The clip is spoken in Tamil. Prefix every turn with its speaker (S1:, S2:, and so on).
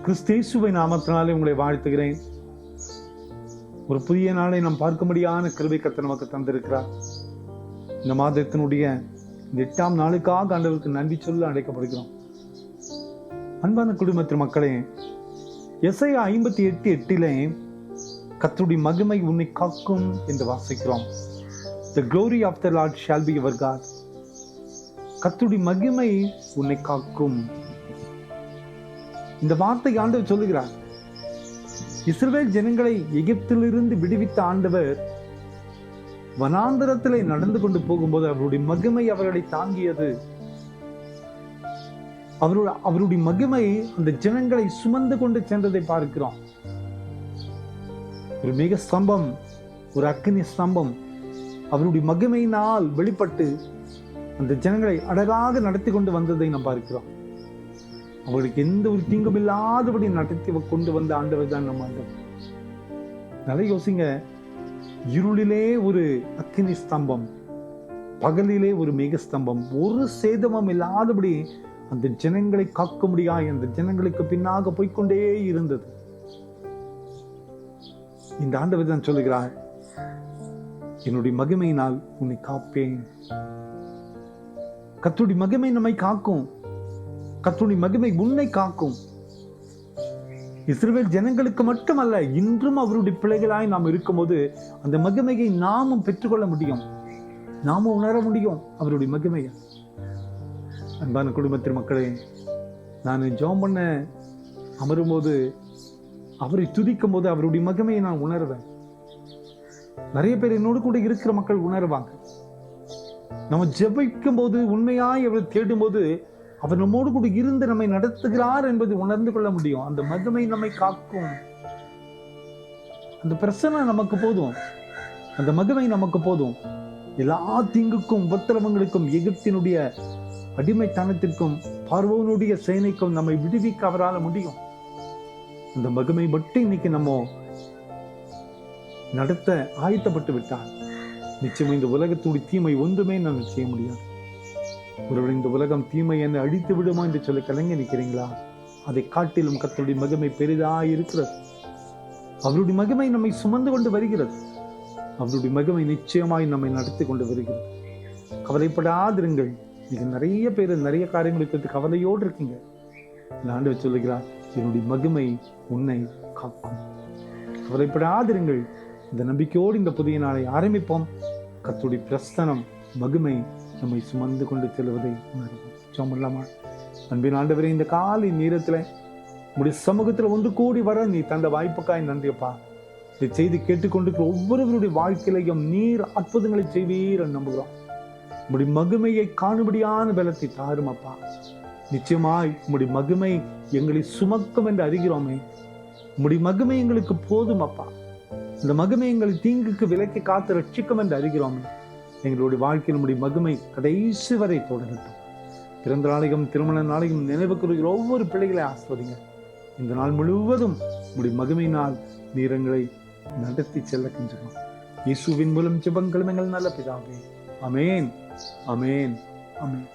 S1: கிறிஸ்தேசுவை நாமத்தினாலே உங்களை வாழ்த்துகிறேன். ஒரு புதிய நாளை நாம் பார்க்கும்படியான கிருபை கர்த்தர் நமக்கு தந்திருக்கிறார். இந்த மாதத்தினுடைய 8ஆம் நாளுக்காக ஆண்டவருக்கு நன்றி சொல்ல அழைக்கப்படுகிறோம். அன்பான குடும்பத்தின் மக்களே, எசாயா 58:8 கர்த்தருடைய மகிமை உன்னை காக்கும் என்று வாசிக்கிறோம். The glory of the Lord shall be your God. கர்த்தருடைய மகிமை உன்னை காக்கும். இந்த வார்த்தை ஆண்டவர் சொல்லுகிறார். இஸ்ரவேல் ஜனங்களை எகிப்திலிருந்து விடுவித்த ஆண்டவர் வனாந்தரத்திலே நடந்து கொண்டு போகும்போது அவருடைய மகிமை அவர்களை தாங்கியது. அவருடைய மகிமை அந்த ஜனங்களை சுமந்து கொண்டு சென்றதை பார்க்கிறோம். ஒரு மிக ஸ்தம்பம், ஒரு அக்கினி ஸ்தம்பம் அவருடைய மகிமையினால் வெளிப்பட்டு அந்த ஜனங்களை அழகாக நடத்தி கொண்டு வந்ததை நாம் பார்க்கிறோம். அவர்களுக்கு எந்த ஒரு தீங்கும் இல்லாதபடி நடத்தி கொண்டு வந்த ஆண்டவர் தான் நம்ம ஆண்டவர். நல்லா யோசிங்க, இருளிலே ஒரு அக்கினி ஸ்தம்பம், பகலிலே ஒரு மேக ஸ்தம்பம், ஒரு சேதமும் இல்லாதபடி அந்த ஜனங்களை காக்க முடியாது. அந்த ஜனங்களுக்கு பின்னாக போய்கொண்டே இருந்தது. இந்த ஆண்டவர் தான் சொல்லுகிறார், என்னுடைய மகிமையினால் உன்னை காப்பேன். கர்த்தருடைய மகிமை நம்மை காக்கும். கர்த்தருடைய மகிமை உன்னை காக்கும். இஸ்ரவேல் ஜனங்களுக்கு மட்டுமல்ல, இன்றும் அவருடைய பிள்ளைகளாய் நாம் இருக்கும்போது அந்த மகிமையை நாமும் பெற்றுக்கொள்ள முடியும், நாமும் உணர முடியும் அவருடைய மகிமையை. அன்பான குடும்பத்தின் மக்களே, நான் ஜெபம் பண்ண அமரும்போது, அவரை துதிக்கும் போது அவருடைய மகிமையை நான் உணர்வேன். நிறைய பேர் என்னோடு கூட இருக்கிற மக்கள் உணர்வாங்க. நம்ம ஜெபிக்கும் போது, உண்மையாய் அவரை தேடும் போது, அவர் நம்மோடு கூட இருந்து நம்மை நடத்துகிறார் என்பதை உணர்ந்து கொள்ள முடியும். அந்த மகிமை நம்மை காக்கும். அந்த பிரசனை நமக்கு போதும், அந்த மகிமை நமக்கு போதும். எல்லா தீங்குக்கும் உபத்திரவங்களுக்கும், எகிப்தினுடைய அடிமைத்தனத்திற்கும், பார்வோனுடைய சேனைக்கும் நம்மை விடுவிக்க அவரால் முடியும். அந்த மகிமை மட்டும் இன்னைக்கு நம்ம நடத்த ஆயத்தப்பட்டு விட்டால் நிச்சயம் இந்த உலகத்தினுடைய தீமை ஒன்றுமே நாம் செய்ய முடியாது. ஒருவர் இந்த உலகம் தீமை என்னை அழித்து விடுமா என்று சொல்ல கலங்கி நிற்கிறீங்களா? அதை காட்டிலும் கர்த்தருடைய மகிமை பெரிதாய் இருக்கிறது. அவருடைய மகிமை நம்மை சுமந்து கொண்டு வருகிறது. அவருடைய மகிமை நிச்சயமாய் நம்மை நடத்தி கொண்டு வருகிறது. கவலைப்படாதிருங்கள். நீங்க நிறைய பேர் நிறைய காரியங்களை குறித்து கவலையோடு இருக்கீங்க. ஆண்டவர் சொல்லுகிறார், என்னுடைய மகிமை உன்னை காக்கும். கவலைப்படாதிருங்கள். இந்த நம்பிக்கையோடு இந்த புதிய நாளை ஆரம்பிப்போம். கர்த்தருடைய பிரசன்னம், மகிமை நம்மை சுமந்து கொண்டு செல்வதை உணர்வோம். ஜெபம் பண்ணலாமா? அன்பின் ஆண்டவரே, இந்த காலை நேரத்துல உடைய சமூகத்துல ஒன்று கூடி வர நீ தந்த வாய்ப்புக்காய் நன்றியப்பா. இந்த செய்தி கேட்டுக்கொண்டிருக்கிற ஒவ்வொருவருடைய வாழ்க்கையிலையும் நீர் அற்புதங்களை செய்வீர் நம்புகிறோம். உம்முடைய மகிமையை காணும்படியான பலத்தை தாரும் அப்பா. நிச்சயமாய் உம்முடைய மகிமை எங்களை சுமக்கும் என்று அறிகிறோமே. உம்முடைய மகிமை எங்களுக்கு போதும் அப்பா. இந்த மகிமை எங்களை தீங்குக்கு விலக்கி காத்து ரட்சிக்கும் என்று அறிகிறோமே. எங்களுடைய வாழ்க்கையில் உம்முடைய மகிமை கடைசி வரை தொடரட்டும். பிறந்த நாளையும் திருமண நாளையும் நினைவு கூறுகிற ஒவ்வொரு பிள்ளைகளை ஆஸ்வதிங்க. இந்த நாள் முழுவதும் உம்முடைய மகிமையினால் நீர் எங்களை நடத்தி செல்ல கெஞ்சுகிறோம். இயேசுவின் மூலம் ஜெபங்களும் எங்கள் நல்ல பிதாவே. ஆமென், ஆமென், ஆமென்.